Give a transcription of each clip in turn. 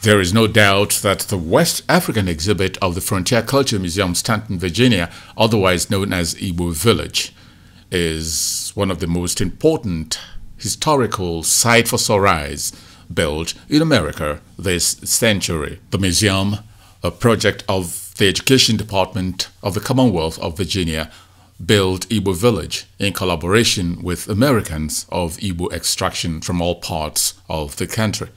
There is no doubt that the West African exhibit of the Frontier Culture Museum, Stanton, Virginia, otherwise known as Igbo Village, is one of the most important historical site for samurais built in America this century. The museum, a project of the Education Department of the Commonwealth of Virginia, built Igbo Village in collaboration with Americans of Igbo extraction from all parts of the country.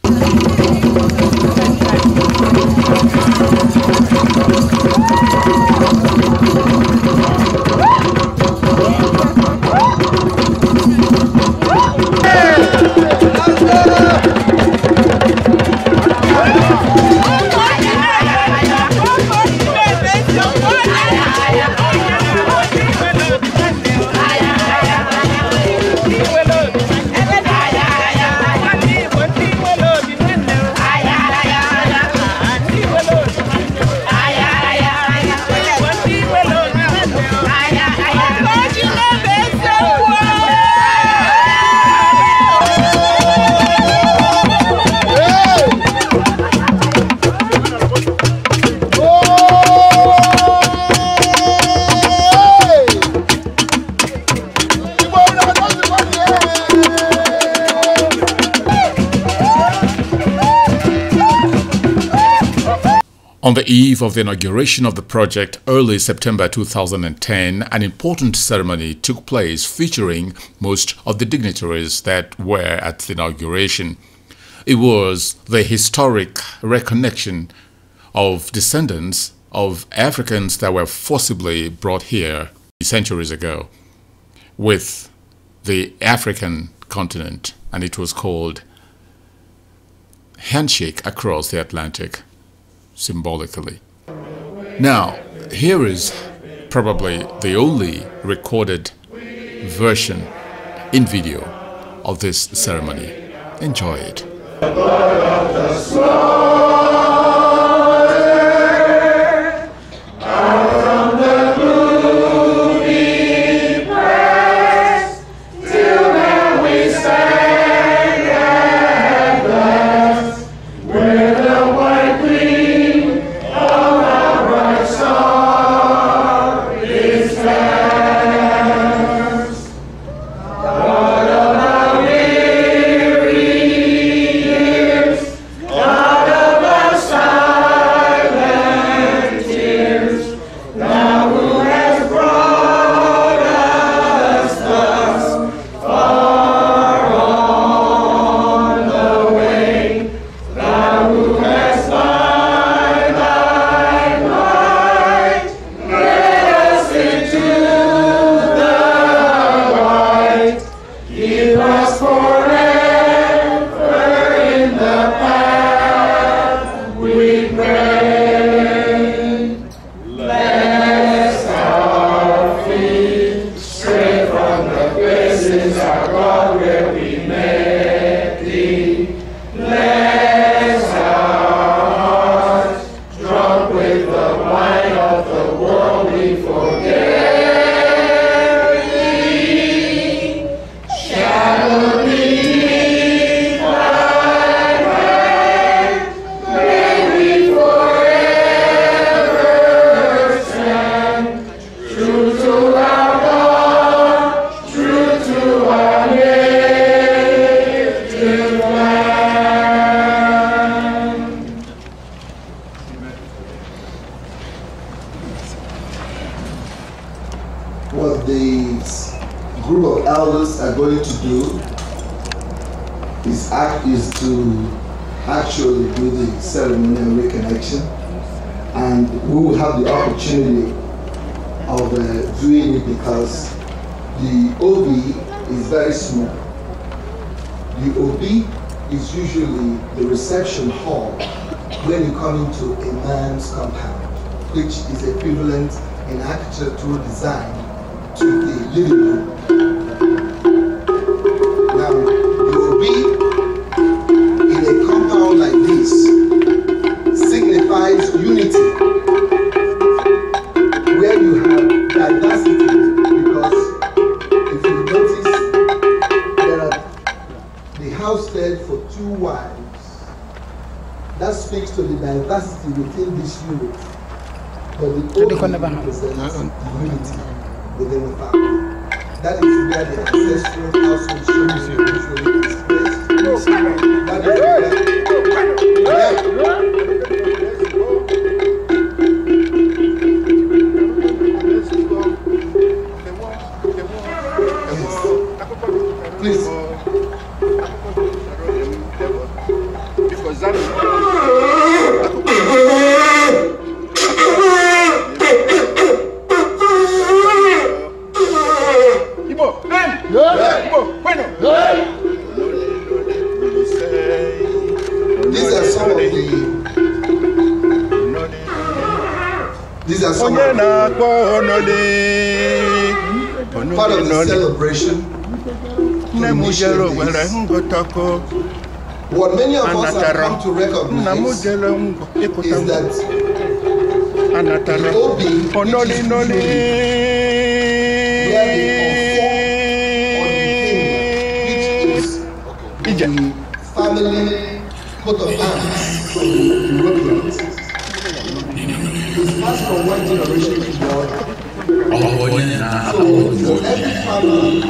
On the eve of the inauguration of the project early September 2010, an important ceremony took place featuring most of the dignitaries that were at the inauguration. It was the historic reconnection of descendants of Africans that were forcibly brought here centuries ago with the African continent, and it was called Handshake Across the Atlantic. Symbolically. Now, here is probably the only recorded version in video of this ceremony. Enjoy it. What this group of elders are going to do is to actually do the ceremonial reconnection, and we will have the opportunity of doing it because the OB is very small. The OB is usually the reception hall when you come into a man's compound, which is equivalent in architectural design to the living room. Now, the OB in a compound like this signifies unity, where you have diversity, because if you notice, there are the house bed for 2 wives, that speaks to the diversity within this unit. But the obi represents unity within the family. That is where the ancestral household usually is placed. That is please. These are some of the part of the celebration. What many of us have come to recognize is that the Obi, which is where they which is the family coat of arms from the Europeans. It's passed from one generation to the other. So every family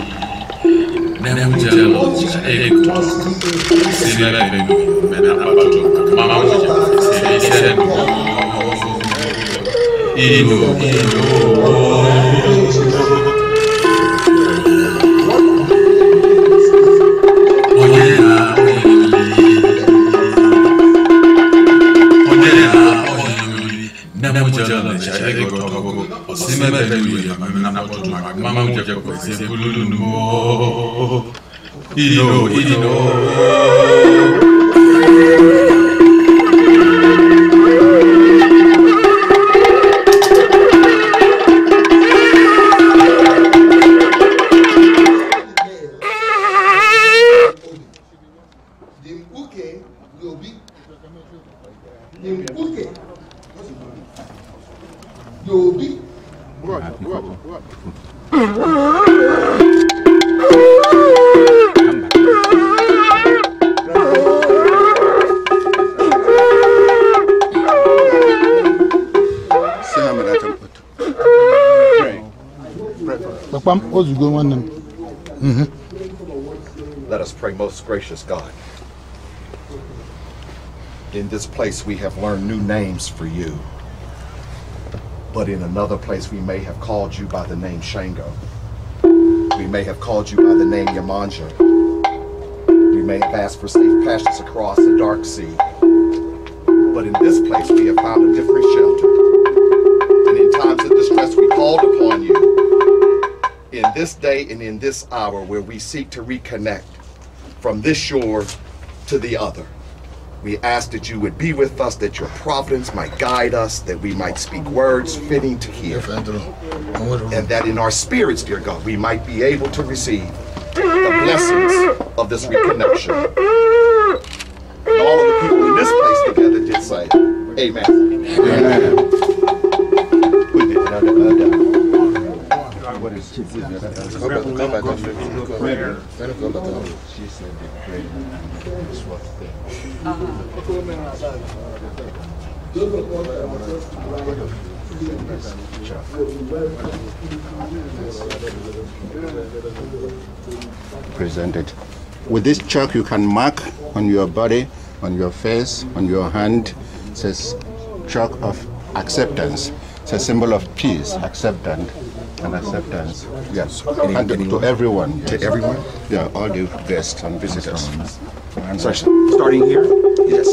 Let us pray. Most gracious God. In this place we have learned new names for you. But in another place we may have called you by the name Shango. We may have called you by the name Yamanja. We may have asked for safe passage across the dark sea. But in this place we have found a different shelter. And in times of distress we called upon you. In this day and in this hour where we seek to reconnect from this shore to the other. We ask that you would be with us, that your providence might guide us, that we might speak words fitting to hear. And that in our spirits, dear God, we might be able to receive the blessings of this reconnection. And all of the people in this place together did say, amen. Amen. What is presented. With this chalk you can mark on your body, on your face, on your hand. It says chalk of acceptance. It's a symbol of peace, acceptance. And acceptance, yes, and to everyone. Yes. To everyone? Yeah, all the guests and visitors. So, starting here? Yes.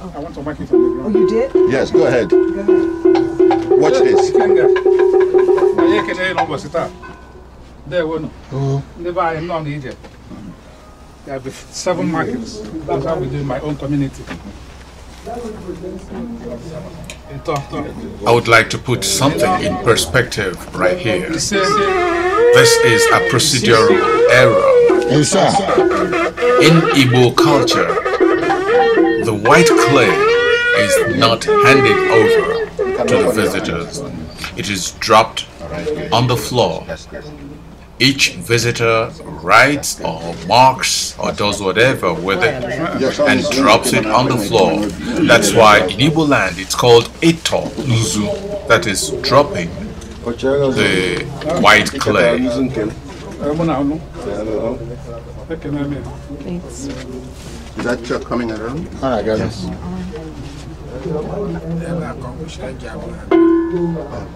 I want to mark it on the ground. Oh, you did? Yes, go ahead. Go ahead. Watch this. There were never I am not Egypt. There have 7 markets. That's how we do in my own community. I would like to put something in perspective right here. This is a procedural error. In Igbo culture, the white clay is not handed over to the visitors. It is dropped on the floor Each visitor writes or marks or does whatever with it and drops it on the floor. That's why in Igbo land it's called Eto Nzu, that is dropping the white clay. Is that truck coming around? I got it.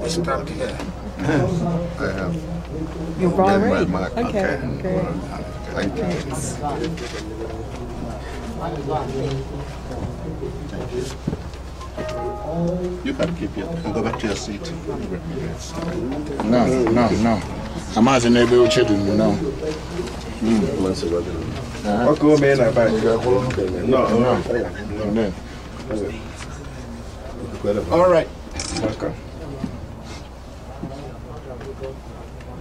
Stop here. I have. You brought my it? mark. Okay, great. Thank you. You can keep it and go back to your seat. No. I'm asking neighbor children, no. All right.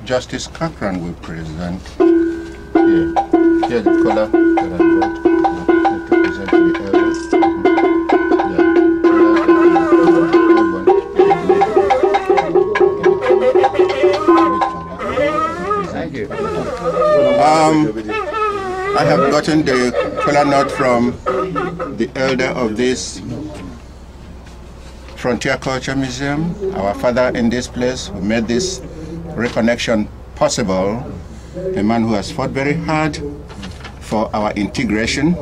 Justice Cochran will present here. Here the color that I brought to present to the elders. Thank you. I have gotten the Kola Nut from the elder of this Frontier Culture Museum, our father in this place who made this reconnection possible, a man who has fought very hard for our integration,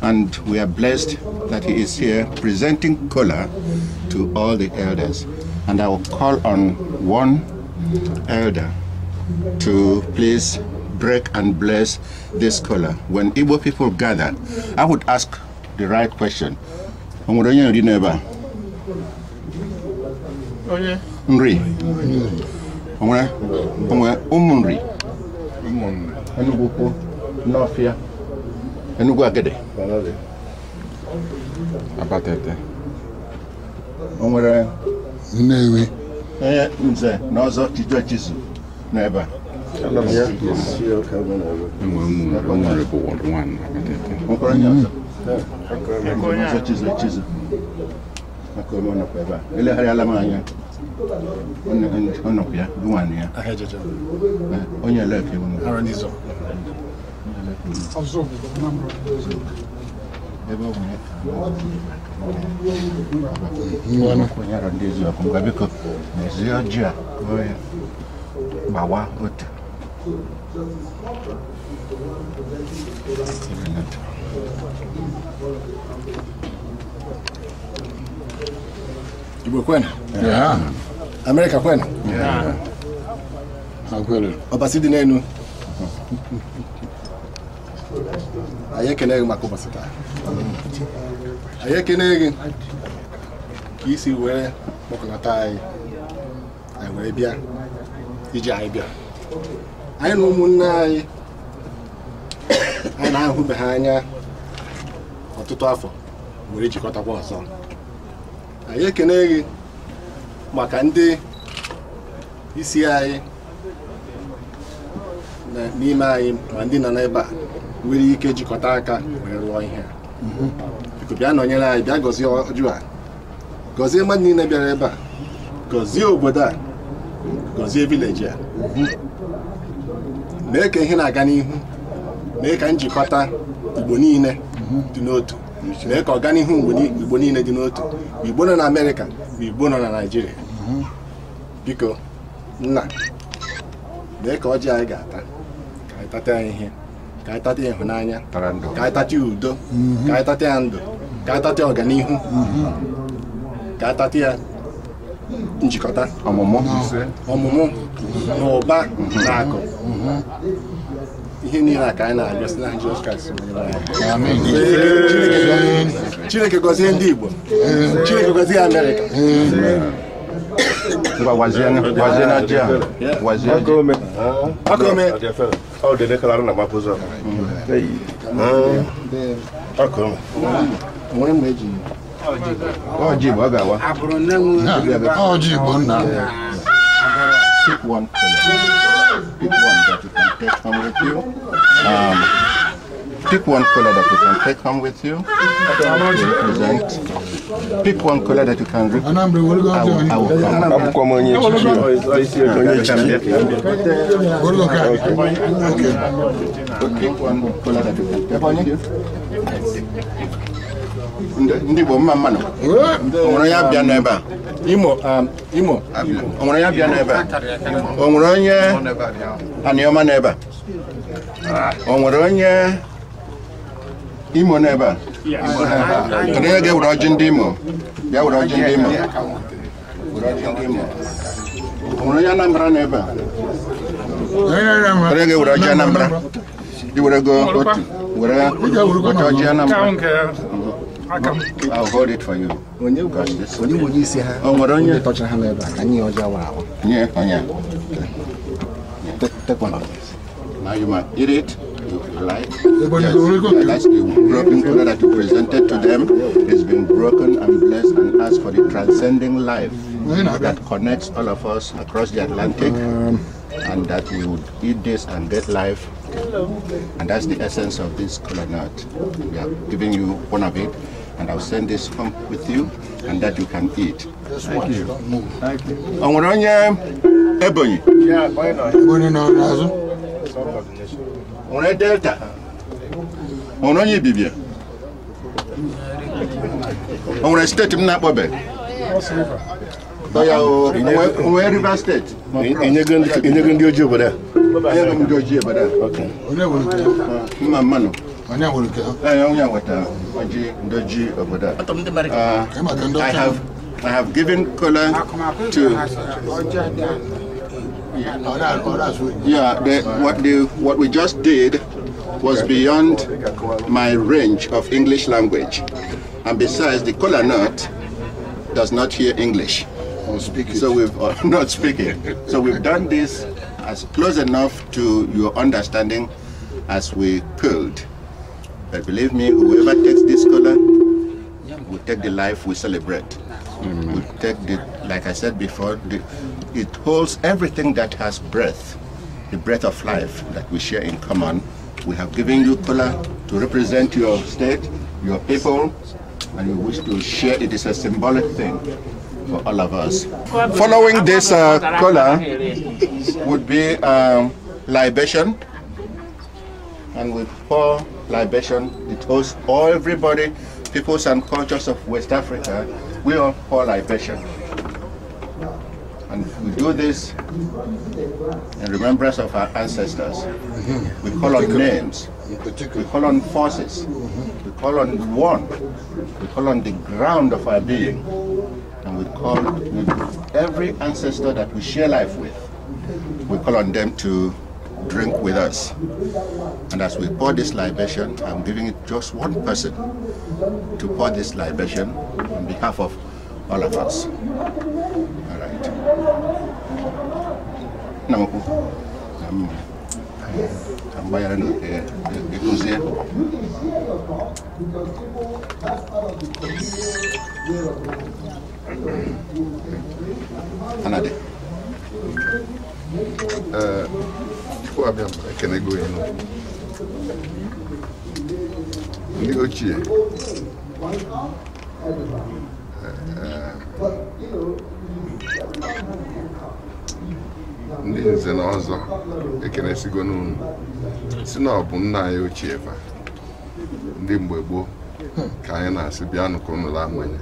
and we are blessed that he is here presenting Kola to all the elders. And I will call on one elder to please break and bless this Kola. When Igbo people gather, I would ask the right question. Nri. Onwe umunri. Enugu po Nofia. Enugu Aghadi. Abatete. Onwere Nnewi. Nze n'ọzọ Chijo Chizu n'ebe. Honorable Ward 1. Onwere nyazo. N'ọzọ Chizu. Makome ọnọkwa ebe a. Eleghara ala m anya. Ọnọkwa ya, duwanụ ya. Onye eleke unu. Ebe ọ bụ ya ka onye arọ ndị eziokwu ngwa biko n'ezi ọjị a kụọ ya gbawa otu. Igbo kwenu? Yeah. America kwenu? Yeah. Akwelu. Ọbasi dị n'enu. Anyị ekene gị maka ụbọchị taa. Anyị ekene gị ka isi were kpọkọnata anyị were bịa iji anyị bịa. Anyị na ụmụnne anyị na-ahụbe ha anya ọtụtụ afọ were jikọtakwa ọzọ. Anyị ekene gị maka ndị isi anyị n'ime anyị ma ndị nọ n'ebe a nwere ike jikọta aka wee rụọ ihe a. Biko bịa nọnyere anyị, bịa gọzie ọjụ a, gọzie mmadụ niile bịara ebe a, gọzie obodo a, gọzie vileji a. Mee ka ihe na-aga n'ihu, mee ka njikọta Igbo niile dị n'otu, mee ka ọganihu Igbo niile dị n'otu. Igbo nọ na Amerịka, Igbo nọ na Naịjirịa. Biko nna, mee ka ọjị anyị ga-ata, ka anyị tata ya ihe, ka anyị tata ịhụnanya, ka anyị tata udo, ka anyị tata ya ndụ, ka anyị tata ọganihu, ka anyị tata ya njikọta, ọmụmụ na ụba na akụ. Ihe niile ka anyị na-arịọ site na Jizọs Kraịst. Chineke gọzie ndị Igbo, Chineke gọzie Amerịka. Wazia Akome. Oh, de declarar na mapuzo. Akome. Nwere mgbe eji ọjị bụ ọ ga-awa. Ọjị bụ nna. Pick one color. Pick one that you can take home with you. Pick one color that you can take home with you. Represent. Pick one color that you can represent. I will come. Pick one color that you can take home. Ndibo mama no. Onwere ya bia na ebe a. Imo onwere ya bia na ebe a. Onwere onye anioma na ebe a. Onwere onye Imo na ebe a. Onye ga wura oji ndị Imo. Ya wura oji ndị Imo. Onwere onye Anambra na ebe a. Onye ga wura oji Anambra. Di wura go otu. Wura oji Anambra. I'll hold it for you. When you got this. When you see her, you touch her hand. Yeah. Take one of this. Now you might eat it. You like. Yes. That's the broken color that you presented to them. It's been broken and blessed and asked for the transcending life that connects all of us across the Atlantic, and that we would eat this and get life. And that's the essence of this Kola Nut. We are giving you one of it, and I'll send this home with you, and that you can eat. Thank you. Thank you. Ebony. Yeah, why not? Ebony no. On Delta. On Bibia. On state na Bobe. Where River State? In your gun over there. I am Georgia, but okay. Mamma. I have given Kola to. What we just did was beyond my range of English language, and besides, the Kola Nut does not hear English. So we've not speaking. So we've done this as close enough to your understanding as we could. But believe me, whoever takes this color will take the life we celebrate. We take the, like I said before, it holds everything that has breath, the breath of life that we share in common. We have given you color to represent your state, your people, and we wish to share. It is a symbolic thing for all of us. Following this color would be libation, and we pour libation. It holds everybody, peoples and cultures of West Africa. We all pour libation, and we do this in remembrance of our ancestors. We call on names, we call on forces, we call on one, we call on the ground of our being. And we call every ancestor that we share life with, we call on them to drink with us. And as we pour this libation, I'm giving it just one person to pour this libation on behalf of all of us. All right. Another. Can I go in? Ndị nze na ọzọ ekenesigo n'unu si na ọ bụ nna anyị ochie fa ndị mgbe gboo ka anyị na-asị bịanụ ka unu laa mmanya.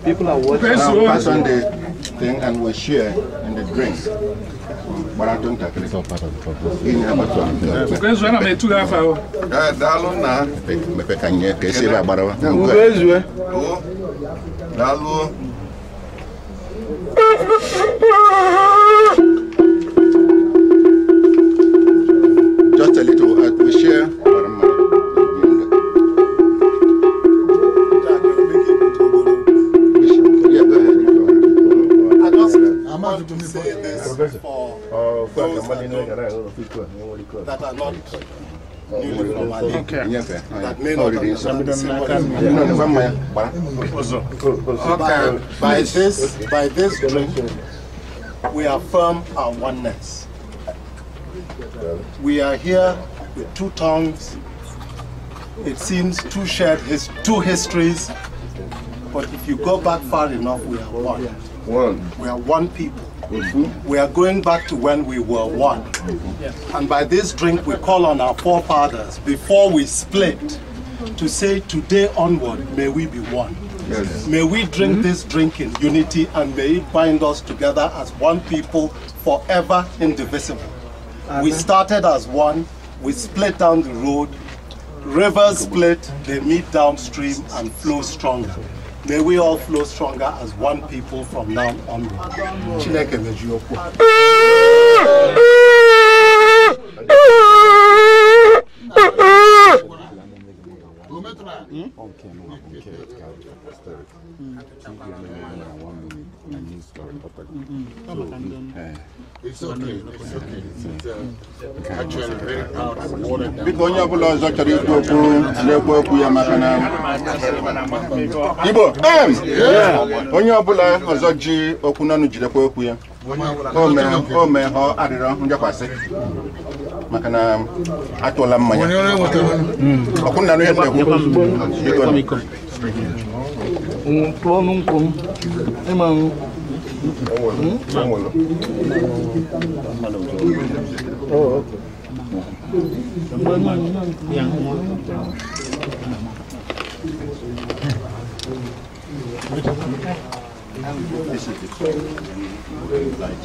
People are watching. Pass on the thing and we share in the drink. But I don't take it. It's all part of the process. want to say this for those that are not newly from Mali, that may not understand the symbolism. By this drink, we affirm our oneness. We are here with two tongues. It seems two histories, but if you go back far enough, we are one. We are one people. We are going back to when we were one. And by this drink, we call on our forefathers before we split to say, today onward, may we be one. Yes. May we drink this drink in unity, and may it bind us together as one people, forever indivisible. Amen. We started as one, we split down the road, rivers split, they meet downstream and flow stronger. May we all flow stronger as one people from now onward. It's okay. Actually, very proud of water. Igbo, onye ọbụla ọzọ ji okwu n'ọnụ jidekwa okwu ya. Ome ha arịrọ njekwasị. Maka na atụla mmanya. Ọkụ nna ihe ndekwu. Oh, okay. This is the very light.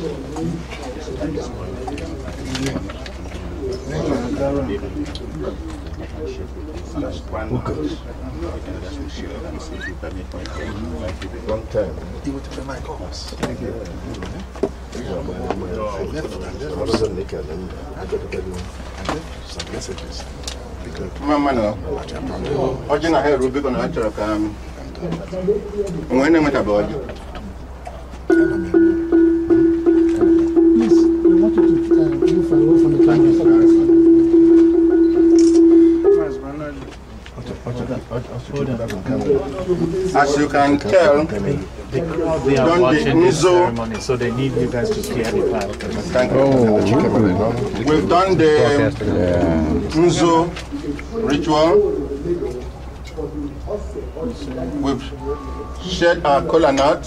Long time. Mama no. Ojina here Ruby gonna actually come. When I'm at a body. Please, we want you to move away from the camera. As you can tell, they are watching this ceremony, so they need you guys to clear the path. Thank you. We've done the Nzo ritual. We've shed our Kola Nut,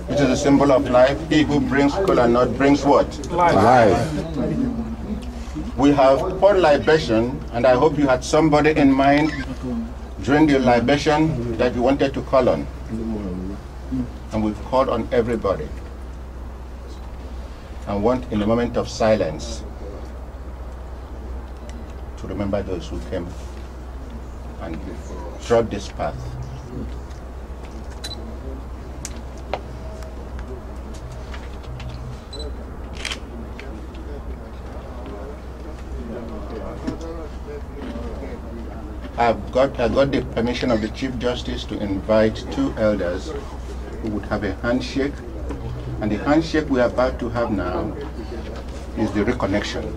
which is a symbol of life. He who brings Kola Nut brings what? Life. We have poured libation, and I hope you had somebody in mind during the libation that you wanted to call on. And we've called on everybody. And want, in a moment of silence, to remember those who came and trod this path. I got the permission of the Chief Justice to invite two elders who would have a handshake. And the handshake we are about to have now is the reconnection.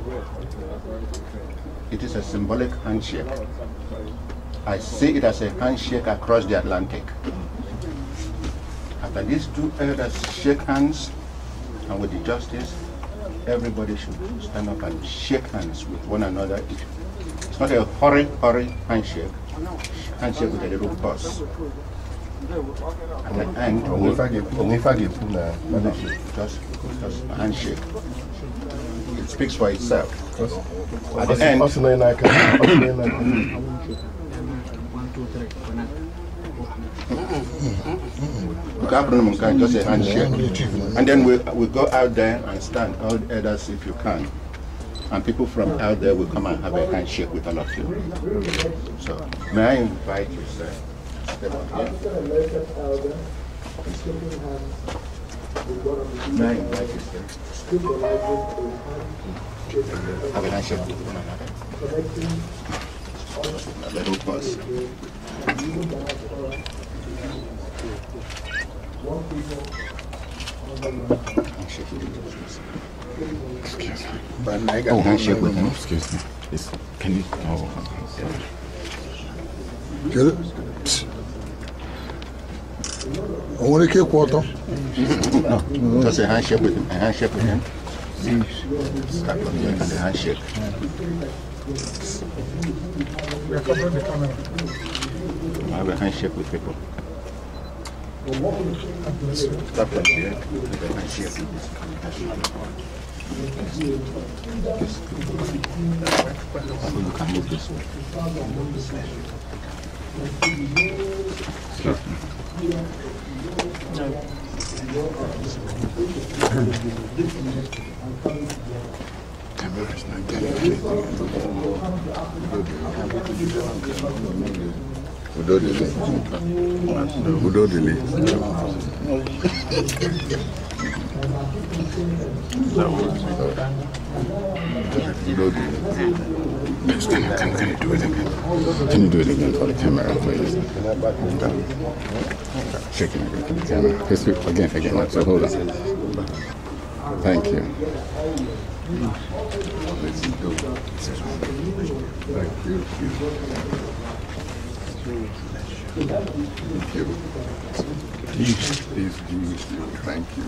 It is a symbolic handshake. I see it as a handshake across the Atlantic. After these two elders shake hands, and with the Justice, everybody should stand up and shake hands with one another. It's not a hurry handshake. Handshake with a little pause. At the end, just a handshake. It speaks for itself. At the end, just a handshake. And then we go out there and stand, all the elders if you can. And people from out there will come and have a handshake with all of you. So, may I invite you, sir? Step up here. May I invite you, sir? Have a handshake with one another. A little pause. One people. Oh, handshake with him. Excuse me. Can you? Oh, Get it? I want to kick water. No, just a handshake with him. A handshake with him. A handshake. I have a handshake with people. Stop from here. A handshake. You can move this way. Camera's not getting anything. Can you do it again? Can you do it again for the camera, please? Shaking again for the camera. Just again. So hold on. Thank you. Thank you. Thank you. Please, thank you.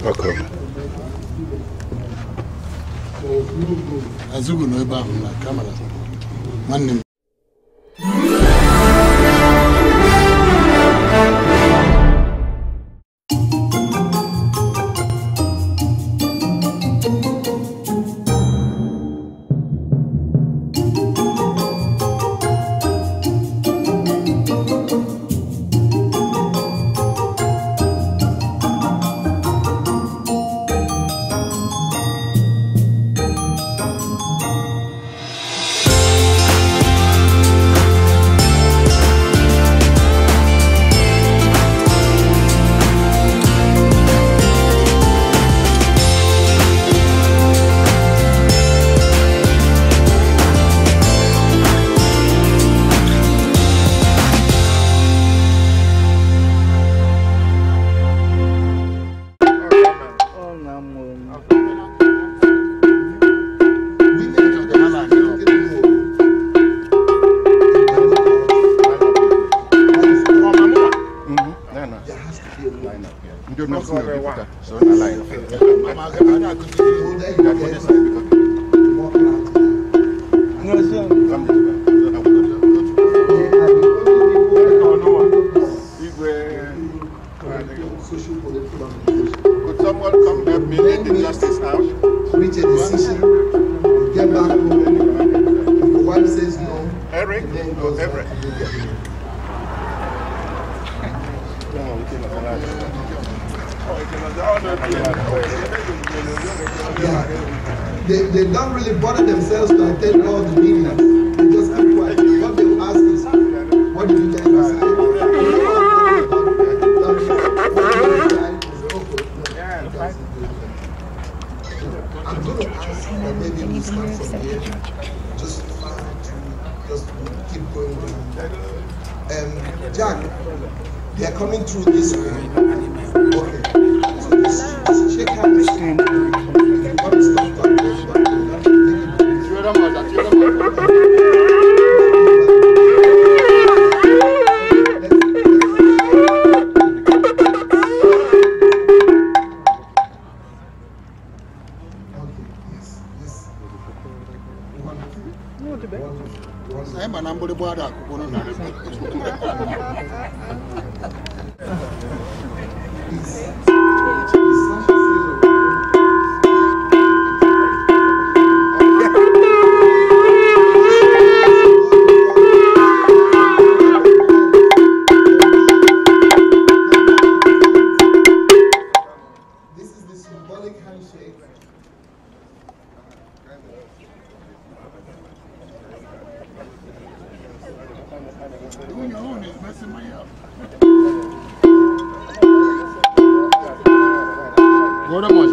Okay. Azugu no eba na camera. Nwanne Could someone come help me lead the justice out? Reach a decision, get back home. If the wife says no, Eric? No, Everett. Yeah. They don't really bother themselves to attend all the meetings. They just keep quiet. What they will ask is, what did you guys decide? I'm going to ask that maybe we start from here. Just keep going. Jack, they are coming through this way. Okay. So this shake hands. What is not done?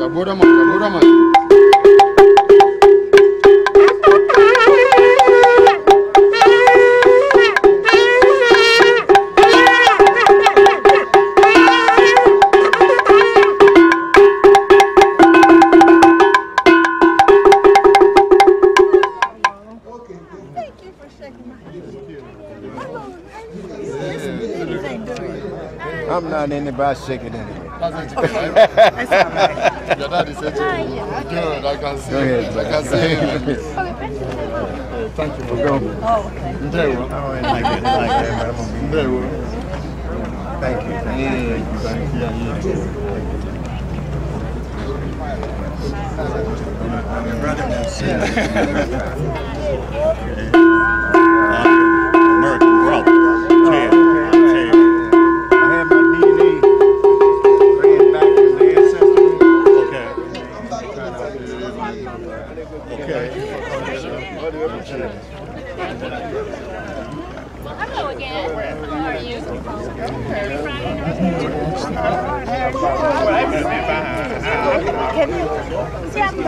Bora manja. I'm not anybody shaking anyway. That's all right. Your daddy said to you, good, I can see it. I can see it. Thank you for coming. Oh, okay. There you are. There you are. Thank you. Thank you. American brother. Hello again. How are you? Thank you very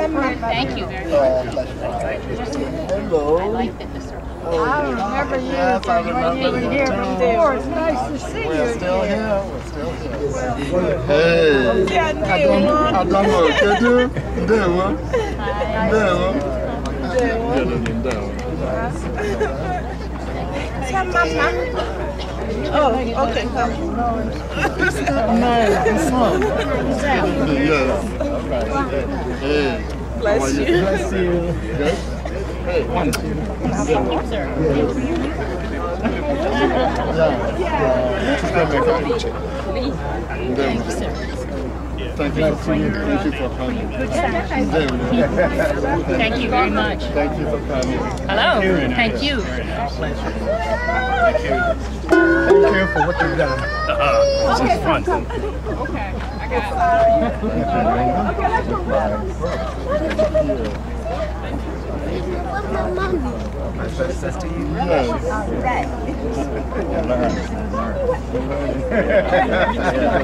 much. Hello. I like that the circle. I remember you when you were here before. It's nice to see you. We're still here. We're still here. Hey. I don't know. Can you? There you are. Oh, okay. Bless you. Bless you. Hey, one. Thank you for coming. Thank you for coming. Thank you very much. Thank you for coming. Hello. Thank you. Thank you for what you've done. This is fun. Okay, I got it. Okay, let's go.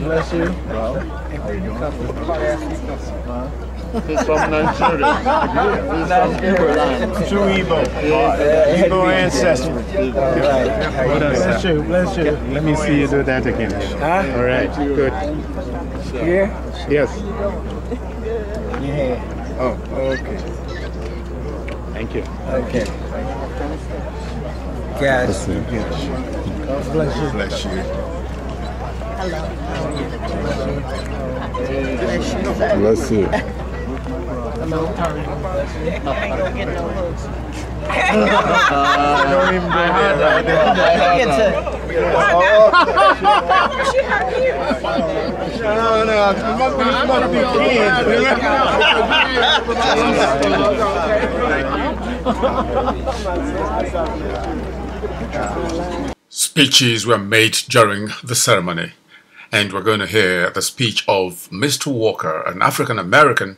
Bless you. He's from Nigeria. He's from Igbo. True Igbo. Igbo Ancestry. Bless you, bless you. Let me see you do that again. All right, good. Here? Yes. Yeah. Oh, okay. Thank you. Okay. Yes. Bless you. Bless you. Bless you. Hello. I ain't gonna get no hugs. Don't even do that. Speeches were made during the ceremony, and we're going to hear the speech of Mr. Walker, an African American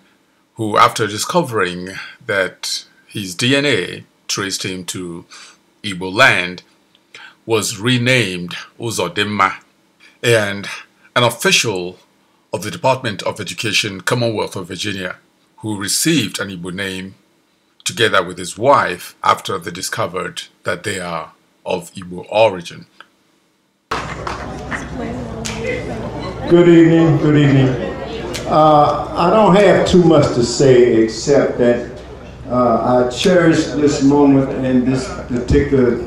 who, after discovering that his DNA traced him to Igbo land, was renamed Uzodimma, and an official of the Department of Education, Commonwealth of Virginia, who received an Igbo name together with his wife after they discovered that they are of Igbo origin. Good evening, good evening. I don't have too much to say except that I cherish this moment and this particular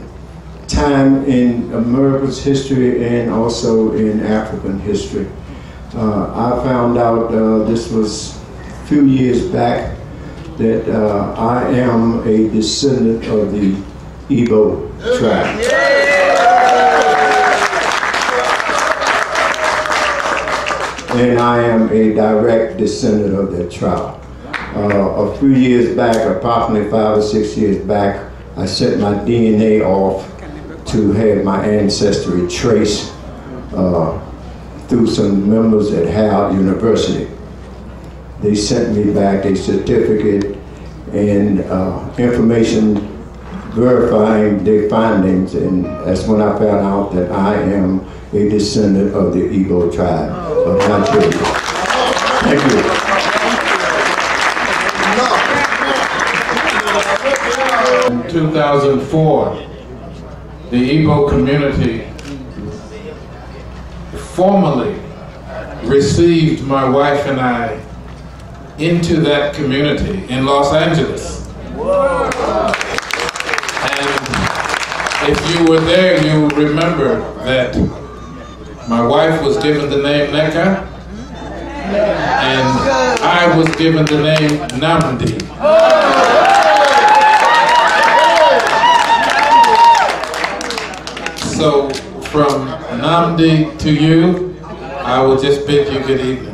time in America's history and also in African history. I found out this was a few years back that I am a descendant of the Igbo tribe. And I am a direct descendant of that tribe. A few years back, approximately 5 or 6 years back, I sent my DNA off to have my ancestry traced through some members at Howard University. They sent me back a certificate and information verifying their findings, and that's when I found out that I am a descendant of the Igbo tribe of Nigeria. Thank you. In 2004, the Igbo community formally received my wife and I into that community in Los Angeles. And if you were there, you remember that my wife was given the name Neka, and I was given the name Namdi. So from Namdi to you, I will just bid you good evening.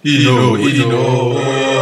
Ino